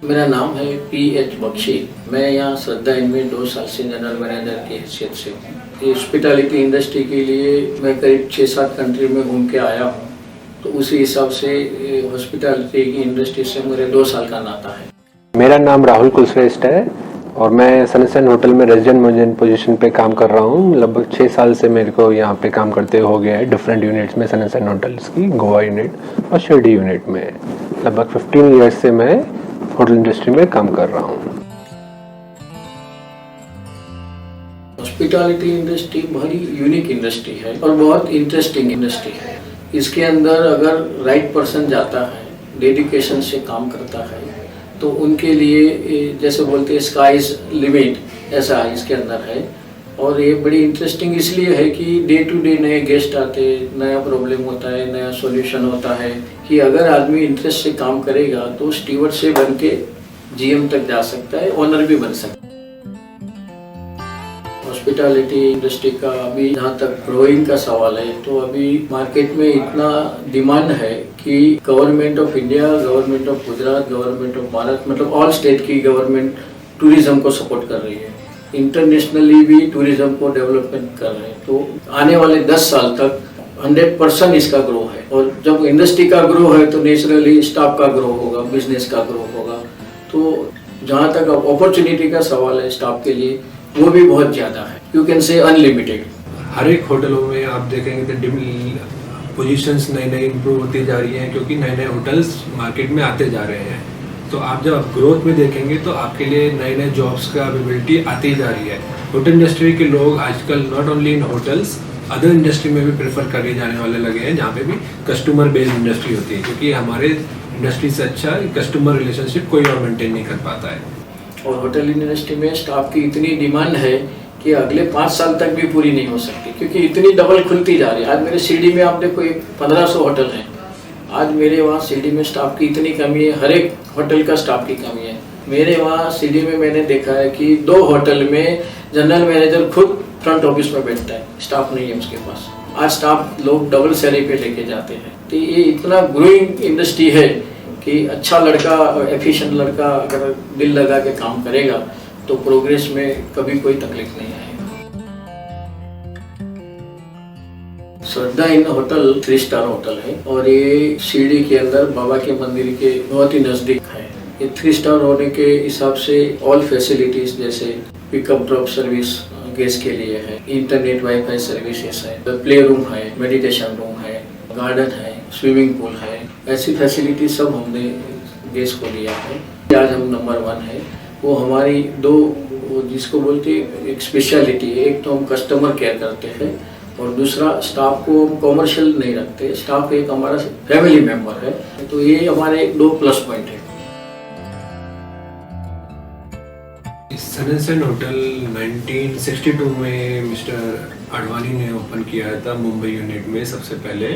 मेरा नाम है PH बख्शी। मैं यहाँ श्रद्धा इन में 2 साल से जनरल मैनेजर की हैसियत से हूँ। हॉस्पिटैलिटी इंडस्ट्री के लिए मैं करीब 6-7 कंट्री में घूम के आया हूँ, तो उसी हिसाब से हॉस्पिटैलिटी की इंडस्ट्री से मेरे 2 साल का नाता है। मेरा नाम राहुल कुलश्रेष्ठ है और मैं सनसन होटल में रेजिडेंट मैनेजर पोजीशन पे काम कर रहा हूँ। लगभग 6 साल से मेरे को यहाँ पे काम करते हो गया है डिफरेंट यूनिट्स में, सनसन होटल्स की गोवा यूनिट और शिरडी यूनिट में। लगभग 15 ईयर्स से मैं होटल इंडस्ट्री में काम कर रहा हूँ। हॉस्पिटैलिटी इंडस्ट्री बहुत ही यूनिक इंडस्ट्री है और बहुत इंटरेस्टिंग इंडस्ट्री है। इसके अंदर अगर राइट पर्सन जाता है, डेडिकेशन से काम करता है, तो उनके लिए जैसे बोलते हैं स्काई इज लिमिट, ऐसा इसके अंदर है। और ये बड़ी इंटरेस्टिंग इसलिए है कि डे टू डे नए गेस्ट आते, नया प्रॉब्लम होता है, नया सॉल्यूशन होता है कि अगर आदमी इंटरेस्ट से काम करेगा तो स्टीवर्ड से बन के GM तक जा सकता है, ओनर भी बन सकता है। हॉस्पिटैलिटी इंडस्ट्री का अभी जहाँ तक ग्रोइंग का सवाल है, तो अभी मार्केट में इतना डिमांड है कि government of India, government of Gujarat, government of Bharat, मतलब ऑल स्टेट की गवर्नमेंट टूरिज्म को सपोर्ट कर रही है। इंटरनेशनली भी टूरिज्म को डेवलपमेंट कर रहे हैं। तो आने वाले 10 साल तक 100% इसका ग्रो है। और जब इंडस्ट्री का ग्रो है तो नेचुरली स्टाफ का ग्रो होगा, बिजनेस का ग्रो होगा। तो जहाँ तक अपॉर्चुनिटी का सवाल है स्टाफ के लिए, वो भी बहुत ज़्यादा है, यू कैन से अनलिमिटेड। हर एक होटलों में आप देखेंगे तो पोजीशंस नई नई इम्प्रूव होती जा रही हैं, क्योंकि नए नए होटल्स मार्केट में आते जा रहे हैं। तो आप जब ग्रोथ में देखेंगे तो आपके लिए नए नए जॉब्स का अवेलेबिलिटी आती जा रही है। होटल इंडस्ट्री के लोग आजकल not only in hotels, other industry में भी प्रेफर करे जाने वाले लगे हैं, जहाँ पे भी कस्टमर बेस्ड इंडस्ट्री होती है, क्योंकि हमारे इंडस्ट्री से अच्छा कस्टमर रिलेशनशिप कोई और मेंटेन नहीं कर पाता है। और होटल इंडस्ट्री में स्टाफ की इतनी डिमांड है कि अगले 5 साल तक भी पूरी नहीं हो सकती, क्योंकि इतनी डबल खुलती जा रही है। आज मेरे शिरडी में आप देखो 1500 होटल हैं। आज मेरे वहाँ शिरडी में स्टाफ की इतनी कमी है, हर एक होटल का स्टाफ की कमी है। मेरे वहाँ शिरडी में मैंने देखा है कि 2 होटल में जनरल मैनेजर खुद फ्रंट ऑफिस में बैठता है, स्टाफ नहीं है उसके पास। आज स्टाफ लोग डबल सैलरी पे लेके जाते हैं। तो ये इतना ग्रोइंग इंडस्ट्री है कि अच्छा लड़का, एफिशिएंट लड़का अगर दिल लगा के काम करेगा तो प्रोग्रेस में कभी कोई तकलीफ नहीं आएगा। श्रद्धा इन होटल 3 स्टार होटल है और ये शिरडी के अंदर बाबा के मंदिर के बहुत ही नजदीक है। ये 3 स्टार होने के हिसाब से ऑल फैसिलिटीज जैसे पिकअप ड्रॉप सर्विस गेस्ट के लिए है, इंटरनेट वाईफाई सर्विसेज है, प्ले रूम है, मेडिटेशन रूम है, गार्डन है, स्विमिंग पूल है, ऐसी फैसिलिटी सब हमने गेस्ट को लिया है। आज हम नंबर 1 है। वो हमारी 2 जिसको बोलते हैं एक स्पेशलिटी है, एक तो हम कस्टमर केयर करते हैं और दूसरा स्टाफ को हम कॉमर्शियल नहीं रखते। स्टाफ एक हमारा फैमिली मेंबर है, तो ये हमारे 2 प्लस पॉइंट है। सनसन होटल 1962 में मिस्टर आडवाणी ने ओपन किया था मुंबई यूनिट में सबसे पहले।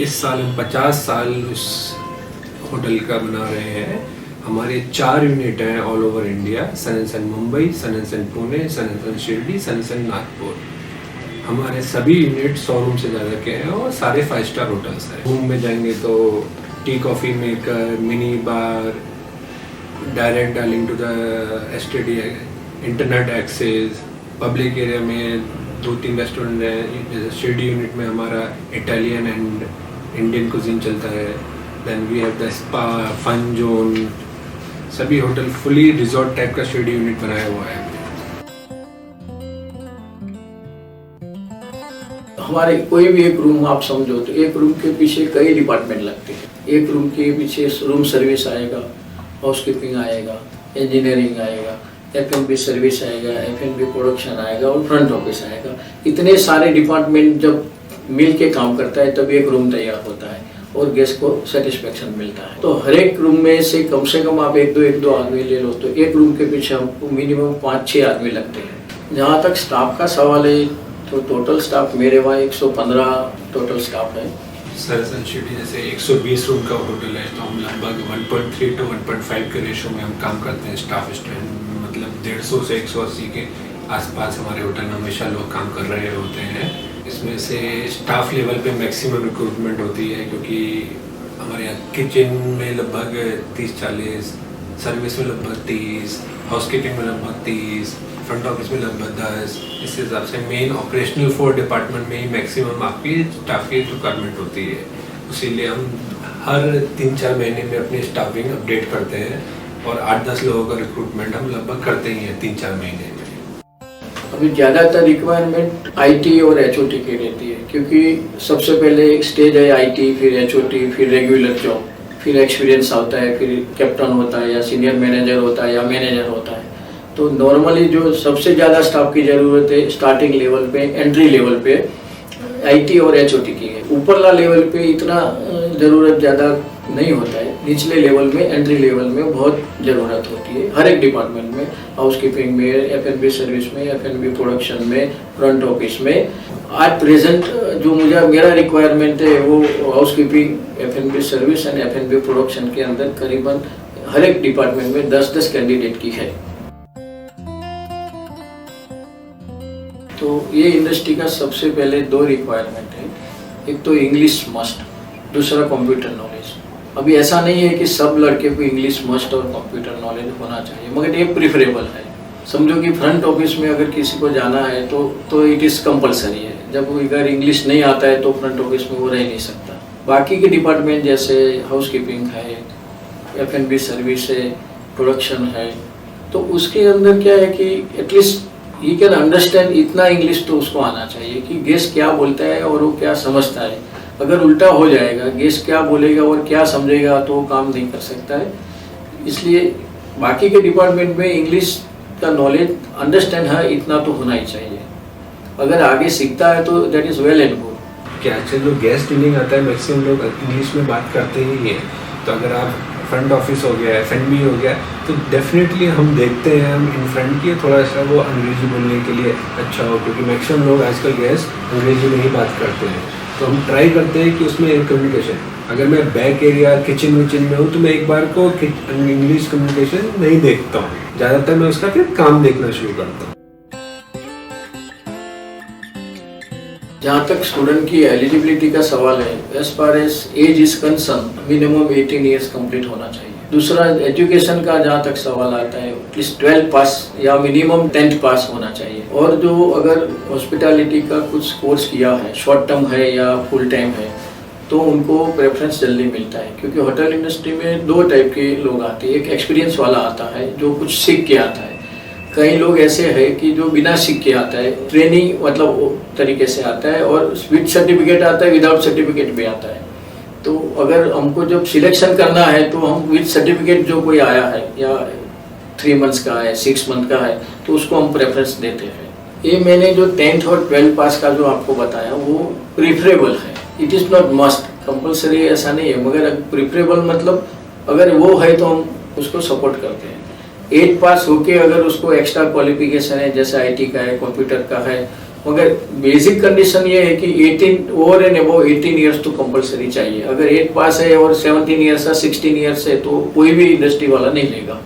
इस साल हम 50 साल उस होटल का मना रहे हैं। हमारे 4 यूनिट हैं ऑल ओवर इंडिया, सनसन मुंबई, सनसन पुणे, सनसन शिरडी, सनसन नागपुर। हमारे सभी यूनिट 100 रूम से ज़्यादा के हैं और सारे 5 स्टार होटल्स हैं। रूम में जाएंगे तो tea coffee maker, mini bar, direct dining to the STD, internet access, public area में 2-3 रेस्टोरेंट हैं। जैसे शिरडी यूनिट में हमारा इटालियन एंड इंडियन कुजीन चलता है। Then we have the spa, fun zone, सभी होटल फुली रिजॉर्ट टाइप का Shirdi unit बनाया हुआ है। हमारे कोई भी एक रूम आप समझो तो एक रूम के पीछे कई डिपार्टमेंट लगते हैं। एक रूम के पीछे रूम सर्विस आएगा, हाउसकीपिंग आएगा, इंजीनियरिंग आएगा, F&B सर्विस आएगा, F&B प्रोडक्शन आएगा और फ्रंट ऑफिस आएगा। इतने सारे डिपार्टमेंट जब मिल के काम करता है तब एक रूम तैयार होता है और गेस्ट को सेटिस्फेक्शन मिलता है। तो हर एक रूम में से कम आप एक दो आदमी ले लो तो एक रूम के पीछे हमको मिनिमम 5-6 आदमी लगते हैं। जहाँ तक स्टाफ का सवाल है तो टोटल स्टाफ मेरे वहाँ 115 टोटल स्टाफ है। सनसन शिरडी जैसे 120 रूम का होटल है, तो हम लगभग 1.3 to 1.5 के रेशो में हम काम करते हैं। स्टाफ स्ट्रेंथ मतलब 150 से 180 के आसपास हमारे होटल में हमेशा लोग काम कर रहे होते हैं। इसमें से स्टाफ लेवल पे मैक्सिमम रिक्रूटमेंट होती है, क्योंकि हमारे यहाँ किचन में लगभग 30-40 सर्विस में लगभग 30, हाउसकीपिंग में लगभग 30, फ्रंट ऑफिस में लगभग 10। इस हिसाब से मेन ऑपरेशनल 4 डिपार्टमेंट में ही मैक्सिमम आपकी स्टाफ की रिक्वायरमेंट होती है। इसीलिए हम हर 3-4 महीने में अपनी स्टाफिंग अपडेट करते हैं और 8-10 लोगों का रिक्रूटमेंट हम लगभग करते ही हैं 3-4 महीने में। अभी ज़्यादातर रिक्वायरमेंट आईटी और एचओटी की रहती है, क्योंकि सबसे पहले एक स्टेज है आईटी, फिर एचओटी, फिर रेगुलर जॉब, फिर एक्सपीरियंस होता है, फिर कैप्टन होता है या सीनियर मैनेजर होता है या मैनेजर होता है। तो नॉर्मली जो सबसे ज़्यादा स्टाफ की ज़रूरत है स्टार्टिंग लेवल पे, एंट्री लेवल पे आईटी और एचओटी की है। ऊपरला लेवल पे इतना ज़रूरत ज़्यादा नहीं होता है, निचले लेवल में, एंट्री लेवल में बहुत ज़रूरत होती है हर एक डिपार्टमेंट में, हाउसकीपिंग में, एफएनबी सर्विस में, एफएनबी प्रोडक्शन में, फ्रंट ऑफिस में। आज प्रेजेंट जो मेरा रिक्वायरमेंट है वो हाउसकीपिंग, एफएनबी सर्विस एंड एफएनबी प्रोडक्शन के अंदर करीबन हर एक डिपार्टमेंट में 10-10 कैंडिडेट की है। तो ये इंडस्ट्री का सबसे पहले 2 रिक्वायरमेंट है, एक तो इंग्लिश मस्ट, दूसरा कंप्यूटर नॉलेज। अभी ऐसा नहीं है कि सब लड़के को इंग्लिश मस्ट और कंप्यूटर नॉलेज होना चाहिए, मगर ये प्रिफरेबल है। समझो कि फ्रंट ऑफिस में अगर किसी को जाना है तो इट इज़ कंपलसरी है। जब अगर इंग्लिश नहीं आता है तो फ्रंट ऑफिस में वो रह नहीं सकता। बाकी के डिपार्टमेंट जैसे हाउसकीपिंग है, एफएनबी सर्विस है, प्रोडक्शन है, तो उसके अंदर क्या है कि एटलीस्ट ही कैन अंडरस्टैंड, इतना इंग्लिश तो उसको आना चाहिए कि गेस्ट क्या बोलता है और वो क्या समझता है। अगर उल्टा हो जाएगा, गेस्ट क्या बोलेगा और क्या समझेगा, तो वो काम नहीं कर सकता है। इसलिए बाकी के डिपार्टमेंट में इंग्लिश का नॉलेज अंडरस्टैंड है, इतना तो होना ही चाहिए। अगर आगे सीखता है तो that is well and good. क्या अच्छा जो गेस्ट डीलिंग आता है मैक्सिमम लोग इंग्लिश में बात करते ही हैं। तो अगर आप फ्रंट ऑफिस हो गया, एफएनबी हो गया, तो डेफिनेटली हम देखते हैं हम इन फ्रंट की थोड़ा सा वो अंग्रेजी बोलने के लिए अच्छा हो, क्योंकि मैक्सिमम लोग आजकल गेस्ट अंग्रेजी में ही बात करते हैं। तो हम ट्राई करते हैं कि उसमें एक कम्युनिकेशन, अगर मैं बैक एरिया किचन में हूँ तो मैं एक बार को इंग्लिश कम्युनिकेशन नहीं देखता हूँ, ज़्यादातर मैं उसका फिर काम देखना शुरू करता हूँ। जहाँ तक स्टूडेंट की एलिजिबिलिटी का सवाल है, as far as age is concern, minimum 18 years complete होना चाहिए। दूसरा, एजुकेशन का जहाँ तक सवाल आता है, एटलीस्ट 12 पास या मिनिमम 10th पास होना चाहिए। और जो अगर हॉस्पिटैलिटी का कुछ कोर्स किया है, शॉर्ट टर्म है या फुल टाइम है, तो उनको प्रेफरेंस जल्दी मिलता है। क्योंकि होटल इंडस्ट्री में 2 टाइप के लोग आते हैं। एक एक्सपीरियंस वाला आता है जो कुछ सीख के आता है, कई लोग ऐसे हैं कि जो बिना सीख के आता है, ट्रेनिंग मतलब तरीके से आता है, और विद सर्टिफिकेट आता है, विदाउट सर्टिफिकेट भी आता है। तो अगर हमको जब सिलेक्शन करना है तो हम विद सर्टिफिकेट जो कोई आया है या 3 मंथ्स का है, 6 मंथ का है, तो उसको हम प्रेफरेंस देते हैं। ये मैंने जो 10th और 12th पास का जो आपको बताया वो प्रिफरेबल है, it is not must, compulsory ऐसा नहीं है, मगर प्रिफरेबल मतलब अगर वो है तो हम उसको सपोर्ट करते हैं। 8 पास होके अगर उसको एक्स्ट्रा क्वालिफिकेशन है, जैसे आईटी का है, कंप्यूटर का है, मगर बेसिक कंडीशन ये है कि 18 ओवर एंड अबव 18 ईयर्स तो कंपलसरी चाहिए। अगर 8 पास है और 17 ईयर्स है, 16 ईयर्स है, तो कोई भी इंडस्ट्री वाला नहीं लेगा।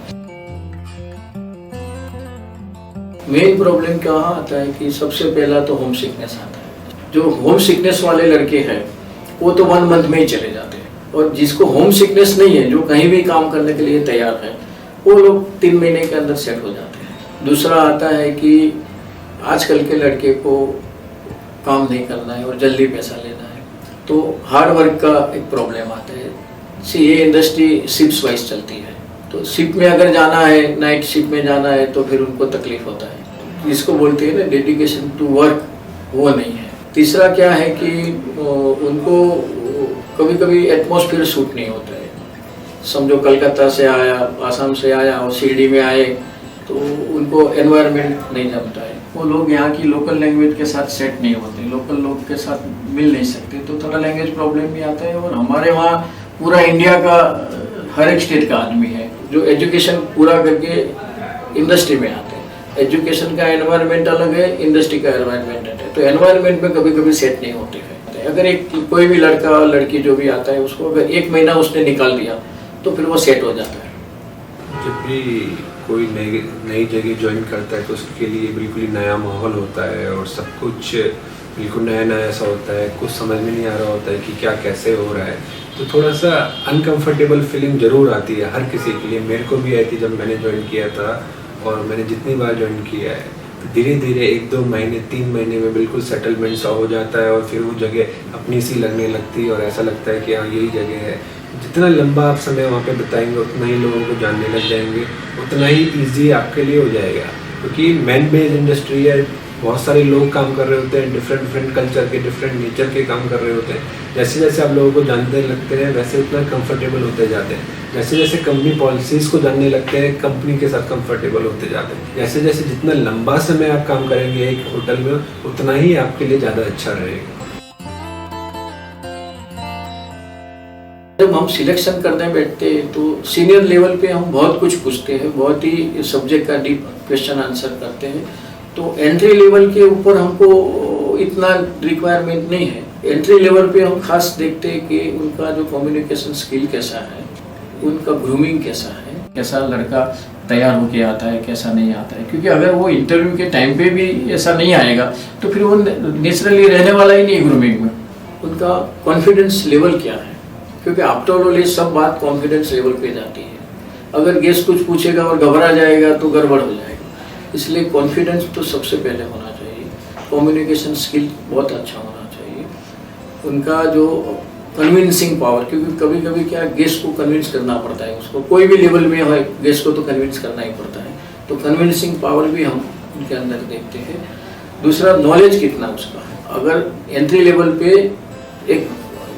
मेन प्रॉब्लम कहाँ आता है कि सबसे पहला तो होम सिकनेस आता है। जो होम सिकनेस वाले लड़के हैं वो तो 1 मंथ में ही चले जाते हैं, और जिसको होम सिकनेस नहीं है, जो कहीं भी काम करने के लिए तैयार है, वो लोग 3 महीने के अंदर सेट हो जाते हैं। दूसरा आता है कि आजकल के लड़के को काम नहीं करना है और जल्दी पैसा लेना है, तो हार्ड वर्क का एक प्रॉब्लम आता है। ये इंडस्ट्री शिफ्ट्स वाइज चलती है, तो शिफ्ट में अगर जाना है, नाइट शिफ्ट में जाना है, तो फिर उनको तकलीफ होता है। जिसको बोलते हैं ना डेडिकेशन टू वर्क, वो नहीं है। तीसरा क्या है कि उनको कभी कभी एटमॉस्फेयर सूट नहीं होता है। समझो कलकत्ता से आया, आसाम से आया और शिरडी में आए, तो उनको एनवायरनमेंट नहीं जमता है। वो लोग यहाँ की लोकल लैंग्वेज के साथ सेट नहीं होते, लोकल लोग के साथ मिल नहीं सकते, तो थोड़ा लैंग्वेज प्रॉब्लम भी आता है। और हमारे वहाँ पूरा इंडिया का हर एक स्टेट का आदमी है जो एजुकेशन पूरा करके इंडस्ट्री में आते हैं। एजुकेशन का एनवायरनमेंट अलग है, इंडस्ट्री का एनवायरनमेंट है, तो एनवायरनमेंट में कभी कभी सेट नहीं होते हैं। अगर एक कोई भी लड़का लड़की जो भी आता है, उसको अगर 1 महीना उसने निकाल दिया तो फिर वो सेट हो जाता है। जब भी कोई नई जगह ज्वाइन करता है तो उसके लिए बिल्कुल ही नया माहौल होता है और सब कुछ बिल्कुल नया नया सा होता है, कुछ समझ में नहीं आ रहा होता है कि क्या कैसे हो रहा है, तो थोड़ा सा अनकंफर्टेबल फीलिंग ज़रूर आती है हर किसी के लिए। मेरे को भी आई थी जब मैंने ज्वाइन किया था, और मैंने जितनी बार ज्वाइन किया है, धीरे धीरे 1-2 महीने 3 महीने में बिल्कुल सेटलमेंट सा हो जाता है, और फिर वो जगह अपनी सी लगने लगती है और ऐसा लगता है कि हाँ यही जगह है। जितना लंबा आप समय वहाँ पे बिताएंगे उतना ही लोगों को जानने लग जाएंगे, उतना ही ईजी आपके लिए हो जाएगा, क्योंकि मैन बेस्ड इंडस्ट्री है, बहुत सारे लोग काम कर रहे होते हैं, डिफरेंट कल्चर के, डिफरेंट नेचर के काम कर रहे होते हैं। जैसे जैसे आप लोगों को जानते लगते हैं वैसे उतना कंफर्टेबल होते जाते हैं। जैसे जैसे कंपनी पॉलिसीज़ को जानने लगते हैं, कंपनी के साथ कंफर्टेबल होते जाते हैं। जैसे जैसे जितना लंबा समय आप काम करेंगे एक होटल में, उतना ही आपके लिए ज़्यादा अच्छा रहेगा। जब हम सिलेक्शन करने बैठते हैं तो सीनियर लेवल पे हम बहुत कुछ पूछते हैं, बहुत ही सब्जेक्ट का डीप क्वेश्चन आंसर करते हैं। तो एंट्री लेवल के ऊपर हमको इतना रिक्वायरमेंट नहीं है। एंट्री लेवल पे हम खास देखते हैं कि उनका जो कम्युनिकेशन स्किल कैसा है, उनका ग्रूमिंग कैसा है, कैसा लड़का तैयार होके आता है, कैसा नहीं आता है। क्योंकि अगर वो इंटरव्यू के टाइम पे भी ऐसा नहीं आएगा तो फिर वो नेचुरली रहने वाला ही नहीं ग्रूमिंग में। उनका कॉन्फिडेंस लेवल क्या है, क्योंकि आफ्टर ऑल ये सब बात कॉन्फिडेंस लेवल पे जाती है। अगर गेस्ट कुछ पूछेगा और घबरा जाएगा तो गड़बड़ हो जाएगा। इसलिए कॉन्फिडेंस तो सबसे पहले होना चाहिए। कम्युनिकेशन स्किल बहुत अच्छा होना चाहिए। उनका जो कन्विंसिंग पावर, क्योंकि कभी कभी क्या गेस्ट को कन्विंस करना पड़ता है, उसको कोई भी लेवल में हो गेस्ट को तो कन्विंस करना ही पड़ता है। तो कन्विंसिंग पावर भी हम उनके अंदर देखते हैं। दूसरा, नॉलेज कितना उसका है। अगर एंट्री लेवल पे एक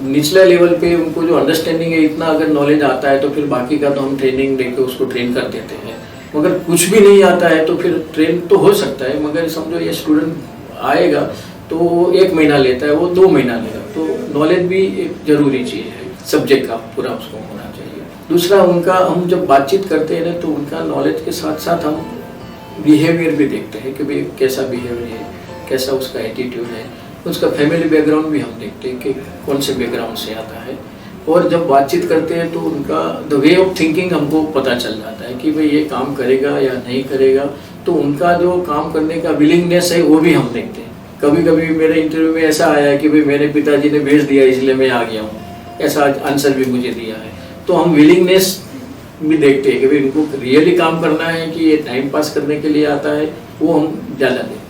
निचले लेवल पे उनको जो अंडरस्टैंडिंग है, इतना अगर नॉलेज आता है तो फिर बाकी का तो हम ट्रेनिंग देके उसको ट्रेन कर देते हैं। मगर कुछ भी नहीं आता है तो फिर ट्रेन तो हो सकता है, मगर समझो ये स्टूडेंट आएगा तो 1 महीना लेता है, वो 2 महीना लेगा। तो नॉलेज भी एक जरूरी चीज़ है, सब्जेक्ट का पूरा उसको होना चाहिए। दूसरा, उनका हम जब बातचीत करते हैं तो उनका नॉलेज के साथ साथ हम बिहेवियर भी देखते हैं कि भाई कैसा बिहेवियर है, कैसा उसका एटीट्यूड है। उसका फैमिली बैकग्राउंड भी हम देखते हैं कि कौन से बैकग्राउंड से आता है। और जब बातचीत करते हैं तो उनका द वे ऑफ थिंकिंग हमको पता चल जाता है कि भाई ये काम करेगा या नहीं करेगा। तो उनका जो काम करने का विलिंगनेस है वो भी हम देखते हैं। कभी कभी मेरे इंटरव्यू में ऐसा आया कि भाई मेरे पिताजी ने भेज दिया इसलिए मैं आ गया हूँ, ऐसा आंसर भी मुझे दिया है। तो हम विलिंगनेस भी देखते हैं कि भाई इनको रियली काम करना है कि ये टाइम पास करने के लिए आता है, वो हम ज़्यादा देखते हैं।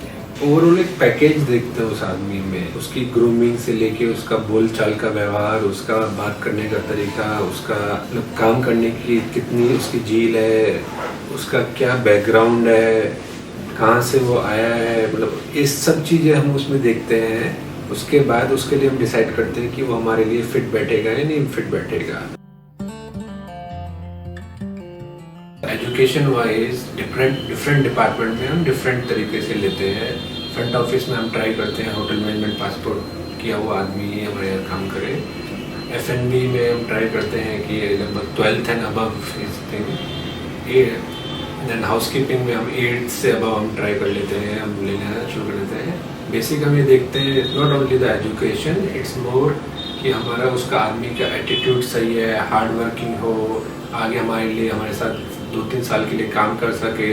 ओवरऑल एक पैकेज देखते हैं उस आदमी में, उसकी ग्रूमिंग से लेके उसका बोलचाल का व्यवहार, उसका बात करने का तरीका, उसका मतलब काम करने की कितनी उसकी जील है, उसका क्या बैकग्राउंड है, कहाँ से वो आया है, मतलब ये सब चीज़ें हम उसमें देखते हैं। उसके बाद उसके लिए हम डिसाइड करते हैं कि वो हमारे लिए फिट बैठेगा या नहीं फिट बैठेगा। एजुकेशन वाइज डिफरेंट डिपार्टमेंट में हम डिफरेंट तरीके से लेते हैं। फ्रंट ऑफिस में हम ट्राई करते हैं होटल मैनेजमेंट पासपोर्ट किया हुआ आदमी हमारे यहाँ काम करे। F&B में हम ट्राई करते हैं कि लगभग 12th एंड अबव इस थिंग। देन हाउसकीपिंग में हम 8th से अबव हम ट्राई कर लेते हैं, हम लेना शुरू कर लेते हैं। बेसिक हम ये देखते हैं, it's not only the education, it's more कि हमारा उसका आदमी का एटीट्यूड सही है, हार्ड वर्किंग हो, आगे हमारे लिए हमारे साथ 2-3 साल के लिए काम कर सके।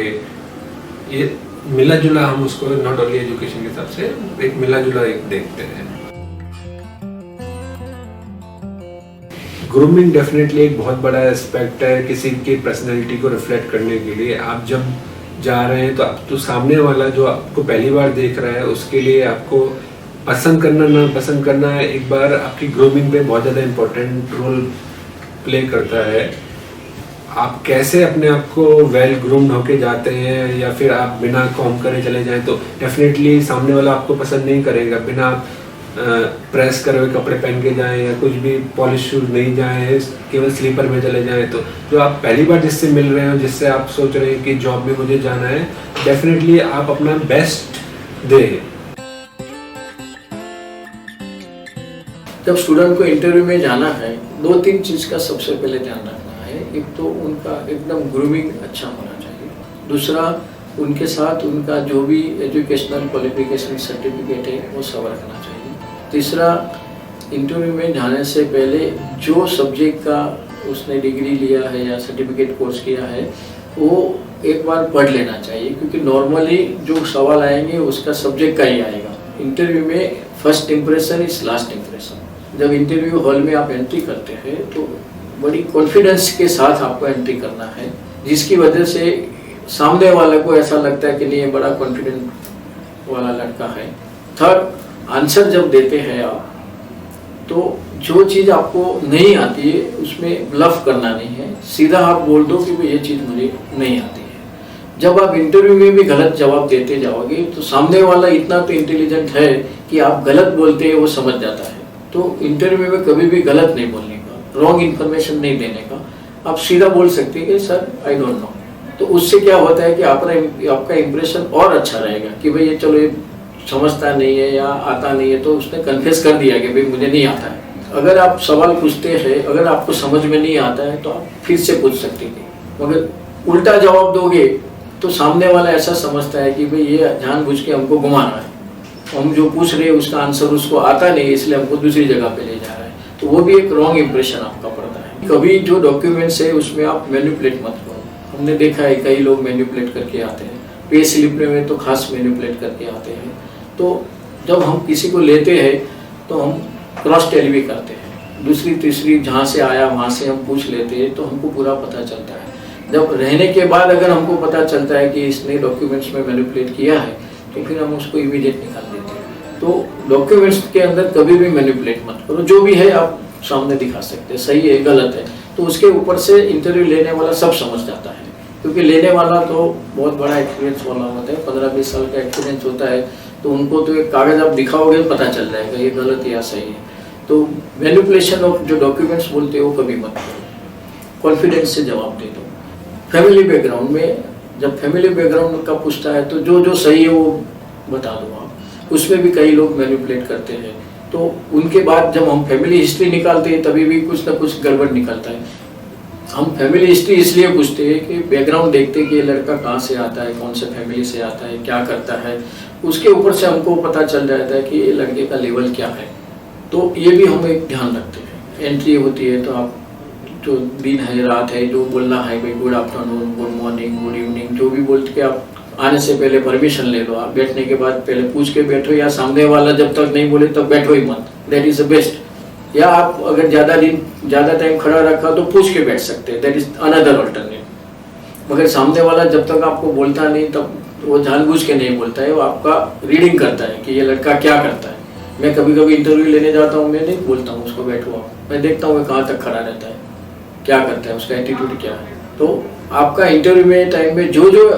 ये मिला जुला हम उसको नॉट ओनली एजुकेशन के हिसाब से एक मिला जुला एक देखते हैं। ग्रूमिंग डेफिनेटली एक बहुत बड़ा एस्पेक्ट है किसी की पर्सनैलिटी को रिफ्लेक्ट करने के लिए। आप जब जा रहे हैं तो आप तो सामने वाला जो आपको पहली बार देख रहा है उसके लिए आपको पसंद करना ना पसंद करना एक बार आपकी ग्रूमिंग पे बहुत ज़्यादा इम्पोर्टेंट रोल प्ले करता है। आप कैसे अपने आप को वेल ग्रूम्ड होके जाते हैं, या फिर आप बिना कॉम करे चले जाएं तो डेफिनेटली सामने वाला आपको पसंद नहीं करेगा। बिना आप प्रेस करे हुए कपड़े पहन के जाएं या कुछ भी पॉलिश शूज नहीं जाएं, केवल स्लीपर में चले जाएं, तो जो आप पहली बार जिससे मिल रहे हो, जिससे आप सोच रहे हैं कि जॉब में मुझे जाना है, डेफिनेटली आप अपना बेस्ट दें। जब स्टूडेंट को इंटरव्यू में जाना है 2-3 चीज़ का सबसे पहले ध्यान रखना है। एक तो उनका एकदम ग्रूमिंग अच्छा होना चाहिए। दूसरा, उनके साथ उनका जो भी एजुकेशनल क्वालिफिकेशन सर्टिफिकेट है वो सब रखना चाहिए। तीसरा, इंटरव्यू में जाने से पहले जो सब्जेक्ट का उसने डिग्री लिया है या सर्टिफिकेट कोर्स किया है वो एक बार पढ़ लेना चाहिए, क्योंकि नॉर्मली जो सवाल आएंगे उसका सब्जेक्ट का ही आएगा। इंटरव्यू में first impression is last impression. जब इंटरव्यू हॉल में आप एंट्री करते हैं तो बड़ी कॉन्फिडेंस के साथ आपको एंट्री करना है, जिसकी वजह से सामने वाले को ऐसा लगता है कि नहीं ये बड़ा कॉन्फिडेंट वाला लड़का है। थर्ड, आंसर जब देते हैं आप तो जो चीज़ आपको नहीं आती है उसमें ब्लफ करना नहीं है, सीधा आप बोल दो कि भाई ये चीज़ मुझे नहीं आती है। जब आप इंटरव्यू में भी गलत जवाब देते जाओगे तो सामने वाला इतना तो इंटेलिजेंट है कि आप गलत बोलते हैं वो समझ जाता है। तो इंटरव्यू में कभी भी गलत नहीं बोलने का, रॉन्ग इन्फॉर्मेशन नहीं देने का, आप सीधा बोल सकते हैं कि सर आई डोंट नो। तो उससे क्या होता है कि आपका इंप्रेशन और अच्छा रहेगा कि भाई ये चलो ये समझता नहीं है या आता नहीं है, तो उसने कन्फेस कर दिया कि भाई मुझे नहीं आता है। अगर आप सवाल पूछते हैं, अगर आपको समझ में नहीं आता है तो आप फिर से पूछ सकते थे, मगर उल्टा जवाब दोगे तो सामने वाला ऐसा समझता है कि भाई ये जानबूझ के हमको घुमा रहा है, हम जो पूछ रहे हैं उसका आंसर उसको आता नहीं, इसलिए हमको दूसरी जगह पे ले जा रहा है। तो वो भी एक रॉन्ग इम्प्रेशन आपका पड़ता है। कभी जो डॉक्यूमेंट्स है उसमें आप मैनिपुलेट मत करो। हमने देखा है कई लोग मैनिपुलेट करके आते हैं, पे स्लिप में तो खास मैनिपुलेट करके आते हैं। तो जब हम किसी को लेते हैं तो हम क्रॉस टेल भी करते हैं, दूसरी तीसरी जहाँ से आया वहाँ से हम पूछ लेते हैं, तो हमको पूरा पता चलता है। जब रहने के बाद अगर हमको पता चलता है कि इसने डॉक्यूमेंट्स में मैनिपुलेट किया है तो फिर हम उसको इमीडिएट निकाल देते हैं। तो डॉक्यूमेंट्स के अंदर कभी भी मैनिपुलेट मत करो, जो भी है आप सामने दिखा सकते हैं, सही है गलत है, तो उसके ऊपर से इंटरव्यू लेने वाला सब समझ जाता है, क्योंकि लेने वाला तो बहुत बड़ा एक्सपीरियंस वाला होता है, 15-20 साल का एक्सपीरियंस होता है। तो उनको तो एक कागज़ आप दिखाओगे पता चल जाएगा ये गलत या सही है। तो मैनिपुलेशन ऑफ जो डॉक्यूमेंट्स बोलते हो कभी मत करो, कॉन्फिडेंस से जवाब दे दो। फैमिली बैकग्राउंड में जब फैमिली बैकग्राउंड का पूछता है तो जो जो सही है वो बता दो आप, उसमें भी कई लोग मैनिपुलेट करते हैं। तो उनके बाद जब हम फैमिली हिस्ट्री निकालते हैं तभी भी कुछ ना कुछ गड़बड़ निकलता है। हम फैमिली हिस्ट्री इसलिए पूछते हैं कि बैकग्राउंड देखते हैं कि ये लड़का कहाँ से आता है, कौन से फैमिली से आता है, क्या करता है, उसके ऊपर से हमको पता चल जाता है कि ये लड़के का लेवल क्या है। तो ये भी हम एक ध्यान रखते हैं। एंट्री होती है तो आप जो दिन है रात है जो बोलना है, भाई good afternoon, good morning, good evening, जो भी बोल के आप आने से पहले परमिशन ले लो। आप बैठने के बाद पहले पूछ के बैठो, या सामने वाला जब तक नहीं बोले तब बैठो ही मत, दैट इज द बेस्ट। या आप अगर ज़्यादा टाइम खड़ा रखा तो पूछ के बैठ सकते हैं, दैट इज अनदर अल्टरनेट। मगर सामने वाला जब तक आपको बोलता नहीं तब वो जानबूझ के नहीं बोलता है, वो आपका रीडिंग करता है कि ये लड़का क्या करता है। मैं कभी कभी इंटरव्यू लेने जाता हूँ, मैं नहीं बोलता हूँ उसको बैठो आप, मैं देखता हूँ कहाँ तक खड़ा रहता है, क्या करता है, उसका एटीट्यूड क्या है। तो आपका इंटरव्यू में टाइम में जो जो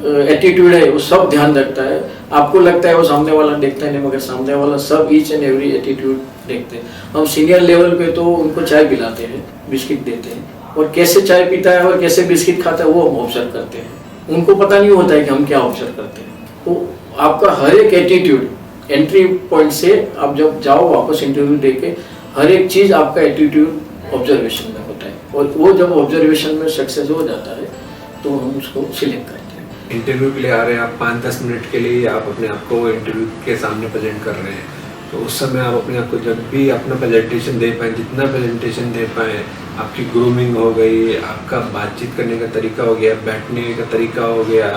एटीट्यूड है वो सब ध्यान रखता है। आपको लगता है वो सामने वाला देखता है नहीं, मगर सामने वाला सब ईच एंड एवरी एटीट्यूड देखते हैं। हम सीनियर लेवल पे तो उनको चाय पिलाते हैं, बिस्किट देते हैं, और कैसे चाय पीता है और कैसे बिस्किट खाता है वो हम ऑब्जर्व करते हैं। उनको पता नहीं होता है कि हम क्या ऑब्जर्व करते हैं। तो आपका हर एक एटीट्यूड एंट्री पॉइंट से आप जब जाओ वापस इंटरव्यू देके, हर एक चीज़ आपका एटीट्यूड ऑब्जर्वेशन में होता है, और वो जब ऑब्जर्वेशन में सक्सेस हो जाता है तो हम उसको सिलेक्ट करते हैं। इंटरव्यू के लिए आ रहे हैं आप, 5-10 मिनट के लिए आप अपने आप को इंटरव्यू के सामने प्रेजेंट कर रहे हैं, तो उस समय आप अपने आप को जब भी अपना प्रेजेंटेशन दे पाएँ, जितना प्रेजेंटेशन दे पाएँ, आपकी ग्रूमिंग हो गई, आपका बातचीत करने का तरीका हो गया, बैठने का तरीका हो गया,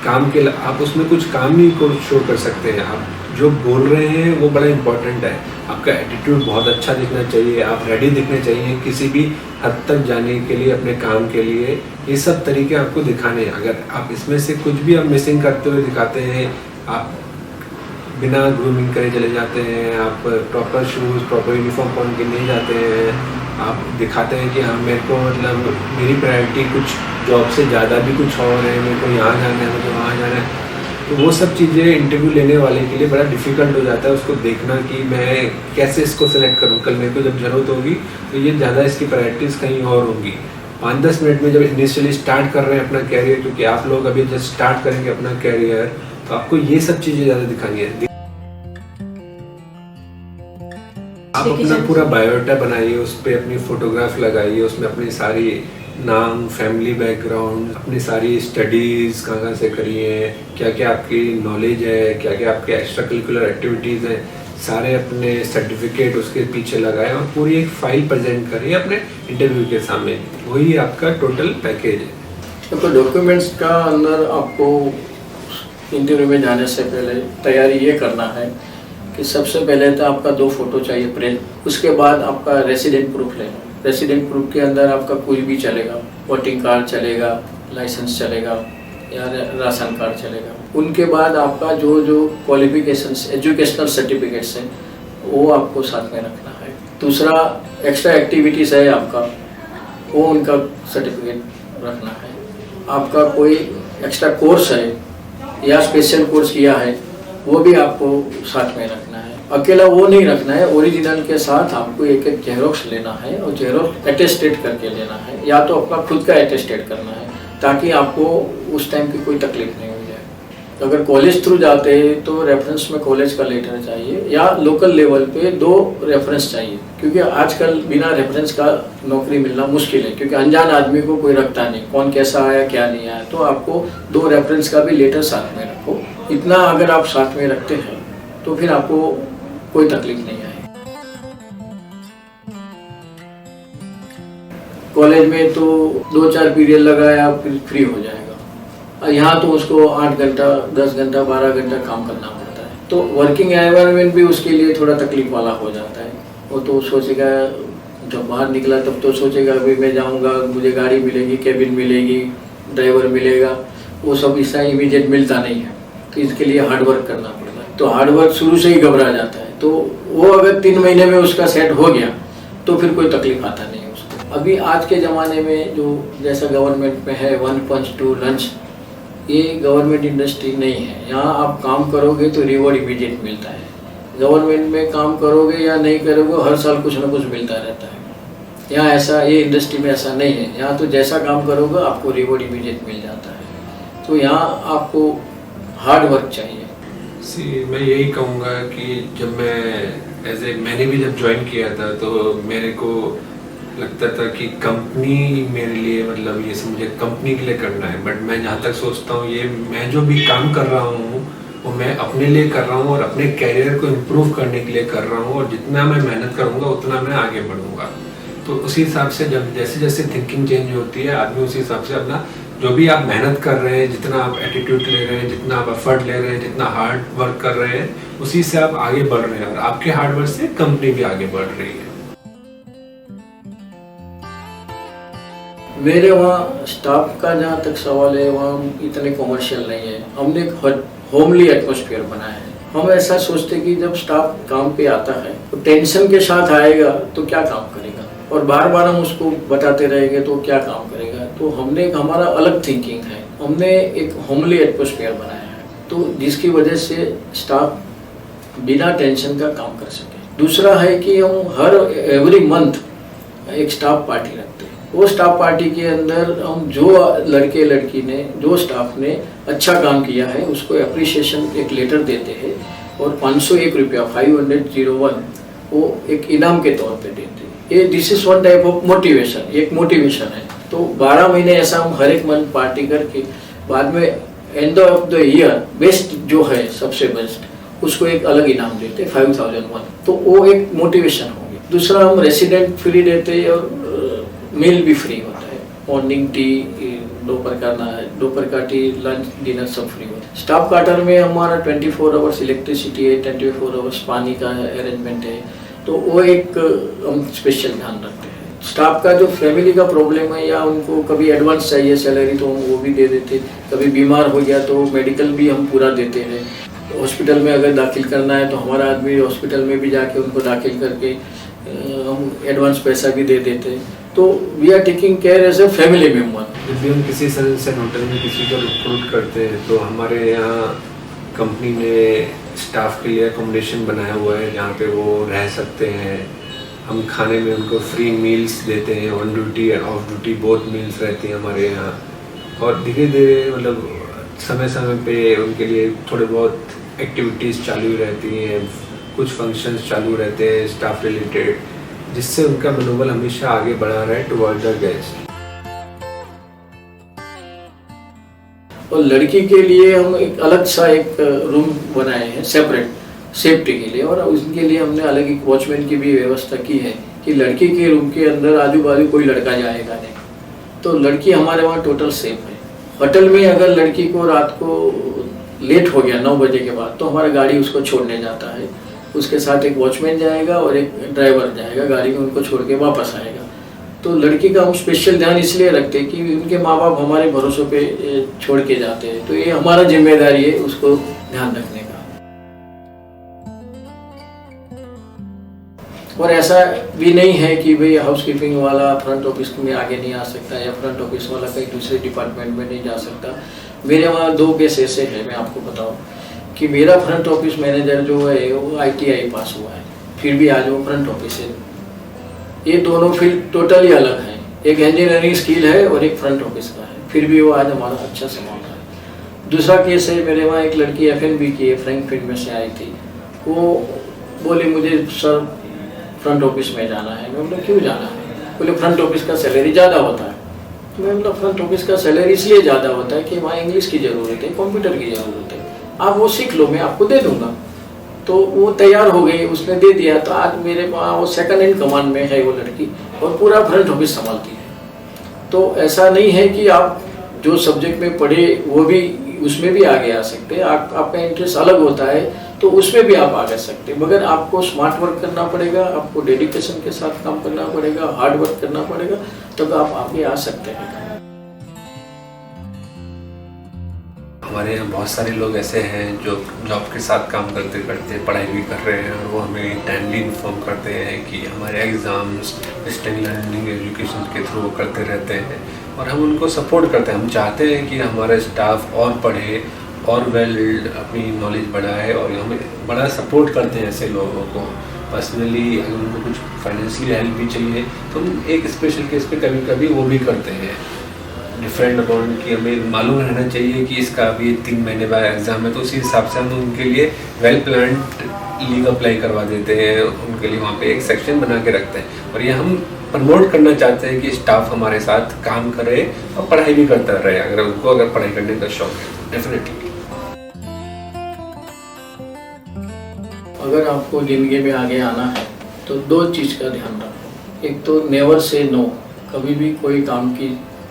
काम के आप उसमें कुछ काम नहीं को शो कर सकते हैं। आप जो बोल रहे हैं वो बड़ा इंपॉर्टेंट है। आपका एटीट्यूड बहुत अच्छा दिखना चाहिए, आप रेडी दिखने चाहिए किसी भी हद तक जाने के लिए, अपने काम के लिए। ये सब तरीके आपको दिखाने हैं। अगर आप इसमें से कुछ भी आप मिसिंग करते हुए दिखाते हैं, आप बिना ग्रूमिंग करे चले जाते हैं, आप प्रॉपर शूज़ प्रॉपर यूनिफॉर्म पहन के नहीं जाते हैं, आप दिखाते हैं कि हाँ मेरे को मतलब मेरी प्रायोरिटी कुछ जॉब से ज़्यादा भी कुछ और है, मेरे को यहाँ जाना है, मुझे वहाँ जाना है, तो वो सब चीज़ें इंटरव्यू लेने वाले के लिए बड़ा डिफ़िकल्ट हो जाता है उसको देखना कि मैं कैसे इसको सेलेक्ट करूँ। कल मेरे को जब ज़रूरत होगी तो ये ज़्यादा इसकी प्रायोरिटीज़ कहीं और होंगी। 5-10 मिनट में जब इनिशियली स्टार्ट कर रहे हैं अपना कैरियर, क्योंकि आप लोग अभी जब स्टार्ट करेंगे अपना कैरियर, तो आपको ये सब चीज़ें ज़्यादा दिखानी है। आप अपना पूरा बायोडाटा बनाइए, उस पर अपनी फोटोग्राफ लगाइए, उसमें अपनी सारी नाम, फैमिली बैकग्राउंड, अपनी सारी स्टडीज़ कहाँ से करी हैं, क्या क्या आपकी नॉलेज है, क्या क्या आपके एक्स्ट्रा करिकुलर एक्टिविटीज़ हैं, सारे अपने सर्टिफिकेट उसके पीछे लगाएं और पूरी एक फाइल प्रेजेंट करिए अपने इंटरव्यू के सामने। वही आपका टोटल पैकेज है। तो डॉक्यूमेंट्स का अंदर आपको इंटरव्यू में जाने से पहले तैयारी ये करना है कि सबसे पहले तो आपका 2 फोटो चाहिए प्रिंट, उसके बाद आपका रेसिडेंट प्रूफ लेना। रेसिडेंट प्रूफ के अंदर आपका कुछ भी चलेगा, वोटिंग कार्ड चलेगा, लाइसेंस चलेगा या राशन कार्ड चलेगा। उनके बाद आपका जो जो क्वालिफिकेशंस, एजुकेशनल सर्टिफिकेट्स हैं वो आपको साथ में रखना है। दूसरा एक्स्ट्रा एक्टिविटीज़ है आपका, वो उनका सर्टिफिकेट रखना है। आपका कोई एक्स्ट्रा कोर्स है या स्पेशल कोर्स किया है वो भी आपको साथ में रखना है। अकेला वो नहीं रखना है, ओरिजिनल के साथ आपको एक एक जेरोक्स लेना है और जेरोक्स अटेस्टेड करके लेना है, या तो अपना खुद का अटेस्टेड करना है ताकि आपको उस टाइम की कोई तकलीफ नहीं हो जाए। अगर कॉलेज थ्रू जाते हैं तो रेफरेंस में कॉलेज का लेटर चाहिए या लोकल लेवल पे 2 रेफरेंस चाहिए, क्योंकि आजकल बिना रेफरेंस का नौकरी मिलना मुश्किल है, क्योंकि अनजान आदमी को कोई रखता नहीं, कौन कैसा आया क्या नहीं आया। तो आपको 2 रेफरेंस का भी लेटर साथ में रखो। इतना अगर आप साथ में रखते हैं तो फिर आपको कोई तकलीफ नहीं आएगी। कॉलेज में तो 2-4 पीरियड लगाया फिर फ्री हो जाएगा। यहाँ तो उसको 8 घंटा, 10 घंटा, 12 घंटा काम करना पड़ता है। तो वर्किंग एनवायरनमेंट भी उसके लिए थोड़ा तकलीफ वाला हो जाता है। वो तो सोचेगा, जब बाहर निकला तब तो सोचेगा अभी मैं जाऊँगा, मुझे गाड़ी मिलेगी, केबिन मिलेगी, ड्राइवर मिलेगा, वो सब इसका इमीडिएट मिलता नहीं है। तो इसके लिए हार्ड वर्क करना पड़ता है। तो हार्ड वर्क शुरू से ही घबरा जाता है। तो वो अगर 3 महीने में उसका सेट हो गया तो फिर कोई तकलीफ आता नहीं है उसको। अभी आज के ज़माने में जो जैसा गवर्नमेंट में है 1 पंच 2 लंच, ये गवर्नमेंट इंडस्ट्री नहीं है। यहाँ आप काम करोगे तो रिवॉर्ड इमीडिएट मिलता है। गवर्नमेंट में काम करोगे या नहीं करोगे, हर साल कुछ ना कुछ मिलता रहता है। यहाँ ऐसा, ये इंडस्ट्री में ऐसा नहीं है। यहाँ तो जैसा काम करोगे आपको रिवॉर्ड इमीडिएट मिल जाता है। तो यहाँ आपको हार्ड वर्क चाहिए। मैं यही कहूँगा कि जब मैंने भी जब ज्वाइन किया था तो मेरे को लगता था कि कंपनी मेरे लिए, मतलब ये सब मुझे कंपनी के लिए करना है। बट मैं जहाँ तक सोचता हूँ, ये मैं जो भी काम कर रहा हूँ वो मैं अपने लिए कर रहा हूँ और अपने कैरियर को इम्प्रूव करने के लिए कर रहा हूँ, और जितना मैं मेहनत करूँगा उतना मैं आगे बढ़ूँगा। तो उसी हिसाब से जब जैसे जैसे थिंकिंग चेंज होती है, आदमी उसी हिसाब से अपना जो भी आप मेहनत कर रहे हैं, जितना आप एटीट्यूड ले रहे हैं, जितना आप एफर्ट ले रहे हैं, जितना हार्ड वर्क कर रहे हैं, उसी से आप आगे बढ़ रहे हैं, और आपके हार्ड वर्क से कंपनी भी आगे बढ़ रही है। मेरे वहाँ स्टाफ का जहाँ तक सवाल है, वहाँ इतने कॉमर्शियल नहीं है। हमने एक होमली एटमॉस्फेयर बनाया है। हम ऐसा सोचते कि जब स्टाफ काम पे आता है तो टेंशन के साथ आएगा तो क्या काम करेगा, और बार बार हम उसको बताते रहेंगे तो क्या काम करेगा। तो हमने हमारा अलग थिंकिंग है, हमने एक होमली एटमॉस्फेयर बनाया है, तो जिसकी वजह से स्टाफ बिना टेंशन का काम कर सके। दूसरा है कि हम हर एवरी मंथ एक स्टाफ पार्टी रखते हैं। वो स्टाफ पार्टी के अंदर हम जो लड़के लड़की ने, जो स्टाफ ने अच्छा काम किया है उसको एप्रिसिएशन एक लेटर देते हैं, और 501 रुपया 501 वो एक इनाम के तौर पे देते हैं। ये this is one type of motivation, एक मोटिवेशन है। तो 12 महीने ऐसा हम हर एक मंथ पार्टी करके बाद में end of the year best जो है सबसे बेस्ट उसको एक अलग इनाम देते 5001। तो वो एक मोटिवेशन हो गया। दूसरा हम रेसिडेंट फ्री देते हैं और मील भी फ्री होता है। मॉर्निंग टी, दोपहर का टी, लंच, डिनर सब फ्री होता है। स्टाफ क्वार्टर में हमारा 24 आवर्स इलेक्ट्रिसिटी है, 24 आवर्स पानी का अरेंजमेंट है। तो वो एक हम स्पेशल ध्यान रखते हैं। स्टाफ का जो फैमिली का प्रॉब्लम है या उनको कभी एडवांस चाहिए सैलरी तो हम वो भी दे देते। कभी बीमार हो गया तो मेडिकल भी हम पूरा देते हैं। हॉस्पिटल में अगर दाखिल करना है तो हमारा आदमी हॉस्पिटल में भी जाके उनको दाखिल करके हम एडवांस पैसा भी दे देते हैं। तो we are taking care as a family member. जब भी हम किसी सनसेट होटल में किसी को रिक्रूट करते हैं तो हमारे यहाँ कंपनी ने स्टाफ के लिए अकोमोडेशन बनाया हुआ है जहाँ पे वो रह सकते हैं। हम खाने में उनको फ्री मील्स देते हैं, on duty end of duty both meals रहती हैं हमारे यहाँ। और धीरे धीरे मतलब समय समय पे उनके लिए थोड़े बहुत एक्टिविटीज़ चालू रहती हैं, कुछ फंक्शंस चालू रहते हैं स्टाफ रिलेटेड, जिससे उनका मनोबल हमेशा आगे बढ़ा रहा है टुवर्ड द गेस्ट। और लड़की के लिए हम एक अलग सा एक रूम बनाए हैं सेपरेट सेफ्टी के लिए, और उसके लिए हमने अलग एक वॉचमैन की भी व्यवस्था की है कि लड़की के रूम के अंदर आजू बाजू कोई लड़का जाएगा नहीं। तो लड़की हमारे वहाँ टोटल सेफ है। होटल में अगर लड़की को रात को लेट हो गया 9 बजे के बाद, तो हमारा गाड़ी उसको छोड़ने जाता है। उसके साथ एक वॉचमैन जाएगा और एक ड्राइवर जाएगा गाड़ी में, उनको छोड़ के वापस आएगा। तो लड़की का हम स्पेशल ध्यान इसलिए रखते हैं कि उनके माँ बाप हमारे भरोसे पे छोड़ के जाते हैं, तो ये हमारा जिम्मेदारी है उसको ध्यान रखने का। और ऐसा भी नहीं है कि भाई हाउसकीपिंग वाला फ्रंट ऑफिस में आगे नहीं आ सकता या फ्रंट ऑफिस वाला कहीं दूसरे डिपार्टमेंट में नहीं जा सकता। मेरे वहाँ 2 केस ऐसे हैं, मैं आपको बताऊँ कि मेरा फ्रंट ऑफिस मैनेजर जो है वो ITI पास हुआ है, फिर भी आज वो फ्रंट ऑफिस है। ये दोनों फील्ड टोटली अलग हैं, एक इंजीनियरिंग स्किल है और एक फ्रंट ऑफिस का है, फिर भी वो आज हमारा अच्छा संभाल रहा है। दूसरा केस है, मेरे वहाँ एक लड़की F&B की है, फ्रैंकफर्ट में से आई थी। वो बोली मुझे सर फ्रंट ऑफिस में जाना है। मैं बोला क्यों जाना है? बोले फ्रंट ऑफिस का सैलरी ज़्यादा होता है। तो मैं बोला फ्रंट ऑफिस का सैलरी इसलिए ज़्यादा होता है कि वहाँ इंग्लिश की ज़रूरत है, कंप्यूटर की ज़रूरत है, आप वो सीख लो, मैं आपको दे दूँगा। तो वो तैयार हो गई, उसने दे दिया। तो आज मेरे वहाँ वो सेकंड इन कमांड में है वो लड़की, और पूरा फ्रंट ऑफिस संभालती है। तो ऐसा नहीं है कि आप जो सब्जेक्ट में पढ़े वो भी उसमें भी आगे आ सकते हैं। आपका इंटरेस्ट अलग होता है तो उसमें भी आप आगे सकते हैं, मगर आपको स्मार्ट वर्क करना पड़ेगा, आपको डेडिकेशन के साथ काम करना पड़ेगा, हार्ड वर्क करना पड़ेगा, तब आप आगे आ सकते हैं। हमारे यहाँ बहुत सारे लोग ऐसे हैं जो जॉब के साथ काम करते करते पढ़ाई भी कर रहे हैं, और वो हमें टाइमली इन्फॉर्म करते हैं कि हमारे एग्ज़ाम्स डिस्टेंस लर्निंग एजुकेशन के थ्रू करते रहते हैं, और हम उनको सपोर्ट करते हैं। हम चाहते हैं कि हमारा स्टाफ और पढ़े और वेल अपनी नॉलेज बढ़ाए, और हमें बड़ा सपोर्ट करते हैं ऐसे लोगों को। पर्सनली अगर उनको कुछ फाइनेंशियल हेल्प भी चाहिए तो हम एक स्पेशल केस पे कभी कभी वो भी करते हैं। डिफरेंट अमाउंट की हमें मालूम रहना चाहिए कि इसका अभी 3 महीने बाद एग्ज़ाम है, तो उसी हिसाब से हम उनके लिए वेल प्लान्ड लीव अप्लाई करवा देते हैं, उनके लिए वहाँ पे एक सेक्शन बना के रखते हैं। और ये हम प्रमोट करना चाहते हैं कि स्टाफ हमारे साथ काम करे और पढ़ाई भी करता रहे, अगर पढ़ाई करने का शौक है डेफिनेटली। अगर आपको ज़िंदगी में आगे आना है तो 2 चीज़ का ध्यान रखो। एक तो नेवर से नो, कभी भी कोई काम की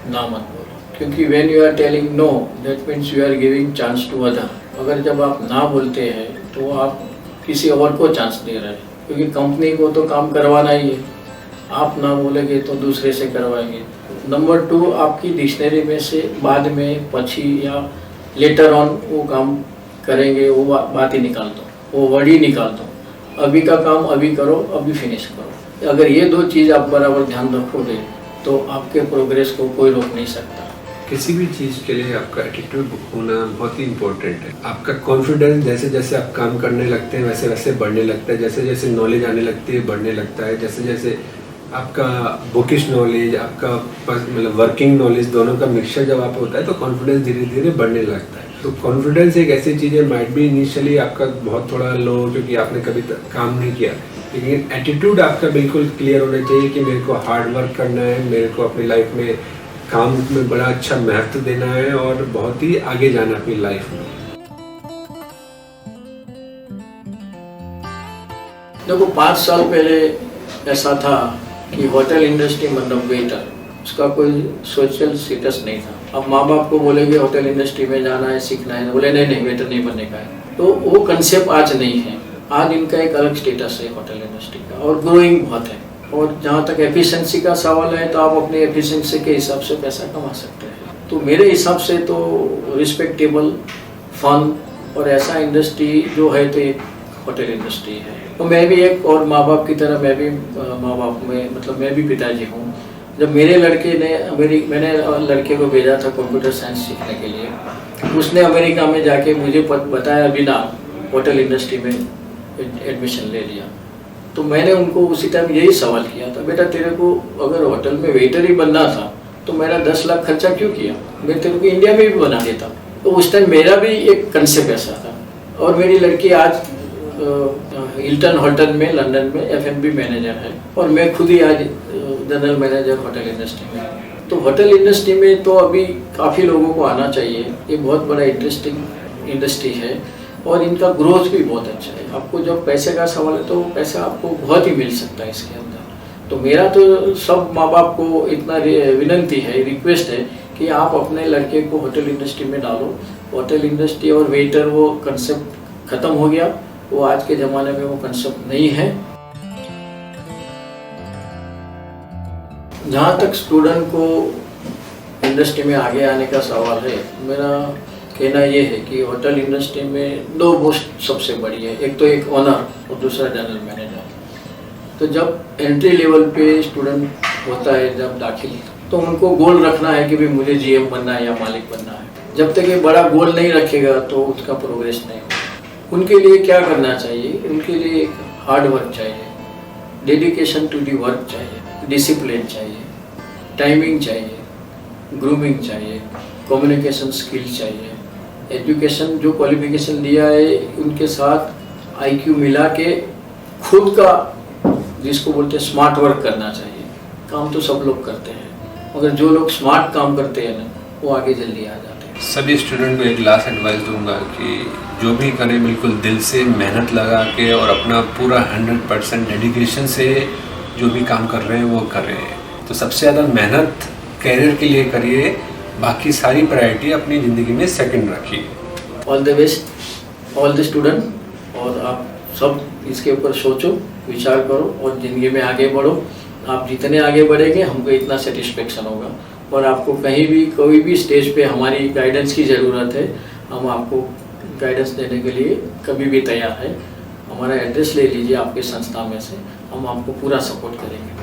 ना मत बोलो, क्योंकि when you are telling no that means you are giving chance to other. अगर जब आप ना बोलते हैं तो आप किसी और को चांस दे रहे हैं, क्योंकि कंपनी को तो काम करवाना ही है, आप ना बोलेंगे तो दूसरे से करवाएंगे। नंबर 2, आपकी डिक्शनरी में से बाद में पछी या लेटर ऑन वो काम करेंगे वो बात ही निकाल दो, वो वर्ड ही निकाल दो। अभी का काम अभी करो, अभी फिनिश करो। अगर ये 2 चीज़ आप बराबर ध्यान रखोगे तो आपके प्रोग्रेस को कोई रोक नहीं सकता। किसी भी चीज़ के लिए आपका एटीट्यूड होना बहुत ही इम्पोर्टेंट है। आपका कॉन्फिडेंस जैसे जैसे आप काम करने लगते हैं वैसे वैसे बढ़ने लगता है, जैसे जैसे नॉलेज आने लगती है बढ़ने लगता है, जैसे जैसे आपका बुकिश नॉलेज, आपका मतलब वर्किंग नॉलेज, दोनों का मिक्सचर जब आप होता है तो कॉन्फिडेंस धीरे धीरे बढ़ने लगता है। तो कॉन्फिडेंस एक ऐसी चीज़ है, माइट भी इनिशियली आपका बहुत थोड़ा लो क्योंकि आपने कभी काम नहीं किया, लेकिन एटीट्यूड आपका बिल्कुल क्लियर होना चाहिए कि मेरे को हार्ड वर्क करना है, मेरे को अपनी लाइफ में काम में बड़ा अच्छा महत्व देना है और बहुत ही आगे जाना अपनी लाइफ में। देखो 5 साल पहले ऐसा था कि होटल इंडस्ट्री मतलब वेटर, उसका कोई सोशल स्टेटस नहीं था। अब माँ बाप को बोलेंगे होटल इंडस्ट्री में जाना है, सीखना है, बोले नहीं वेटर नहीं बनने का है। तो वो कंसेप्ट आज नहीं है। आज इनका एक अलग स्टेटस है होटल इंडस्ट्री का, और ग्रोइंग बहुत है। और जहाँ तक एफिशिएंसी का सवाल है तो आप अपने एफिशिएंसी के हिसाब से पैसा कमा सकते हैं। तो मेरे हिसाब से तो रिस्पेक्टेबल, फन और ऐसा इंडस्ट्री जो है तो एक होटल इंडस्ट्री है। तो मैं भी एक और माँ बाप की तरह मैं भी माँ बाप में मतलब मैं भी पिताजी हूँ। जब मेरे लड़के ने मैंने लड़के को भेजा था कंप्यूटर साइंस सीखने के लिए, उसने अमेरिका में जाके मुझे बताया बिना होटल इंडस्ट्री में एडमिशन ले लिया। तो मैंने उनको उसी टाइम यही सवाल किया था, बेटा तेरे को अगर होटल में वेटर ही बनना था तो मेरा 10 लाख खर्चा क्यों किया, मैं तेरे को इंडिया में भी बना देता। तो उस टाइम मेरा भी एक कंसेप्ट ऐसा था। और मेरी लड़की आज हिल्टन होटल में लंदन में F&B मैनेजर है, और मैं खुद ही आज जनरल मैनेजर होटल इंडस्ट्री में। तो होटल इंडस्ट्री में तो अभी काफ़ी लोगों को आना चाहिए। ये बहुत बड़ा इंटरेस्टिंग इंडस्ट्री है और इनका ग्रोथ भी बहुत अच्छा है। आपको जब पैसे का सवाल है तो पैसा आपको बहुत ही मिल सकता है इसके अंदर। तो मेरा तो सब माँ बाप को इतना विनंती है, रिक्वेस्ट है कि आप अपने लड़के को होटल इंडस्ट्री में डालो। होटल इंडस्ट्री और वेटर वो कंसेप्ट ख़त्म हो गया, वो आज के ज़माने में वो कंसेप्ट नहीं है। जहाँ तक स्टूडेंट को इंडस्ट्री में आगे आने का सवाल है, मेरा कहना ये है कि होटल इंडस्ट्री में दो पोस्ट सबसे बड़ी है, एक तो एक ओनर और दूसरा जनरल मैनेजर। तो जब एंट्री लेवल पे स्टूडेंट होता है, जब दाखिल, तो उनको गोल रखना है कि भाई मुझे जीएम बनना है या मालिक बनना है। जब तक ये बड़ा गोल नहीं रखेगा तो उसका प्रोग्रेस नहीं होगा। उनके लिए क्या करना चाहिए? उनके लिए हार्ड वर्क चाहिए, डेडिकेशन टू दी वर्क चाहिए, डिसिप्लिन चाहिए, टाइमिंग चाहिए, ग्रूमिंग चाहिए, कम्युनिकेशन स्किल चाहिए, एजुकेशन जो क्वालिफिकेशन दिया है उनके साथ आईक्यू मिला के खुद का, जिसको बोलते हैं स्मार्ट वर्क करना चाहिए। काम तो सब लोग करते हैं, मगर जो लोग स्मार्ट काम करते हैं ना, वो आगे जल्दी आ जाते हैं। सभी स्टूडेंट को एक लास्ट एडवाइस दूंगा कि जो भी करें बिल्कुल दिल से मेहनत लगा के और अपना पूरा 100% डेडिकेशन से जो भी काम कर रहे हैं वो कर रहे हैं। तो सबसे ज़्यादा मेहनत कैरियर के लिए करिए, बाकी सारी प्रायोरिटी अपनी ज़िंदगी में सेकंड रखिए। All the best all the student. और आप सब इसके ऊपर सोचो, विचार करो और ज़िंदगी में आगे बढ़ो। आप जितने आगे बढ़ेंगे हमको इतना सेटिस्फेक्शन होगा। और आपको कहीं भी कोई भी स्टेज पे हमारी गाइडेंस की ज़रूरत है, हम आपको गाइडेंस देने के लिए कभी भी तैयार है। हमारा एड्रेस ले लीजिए आपके संस्था में से, हम आपको पूरा सपोर्ट करेंगे।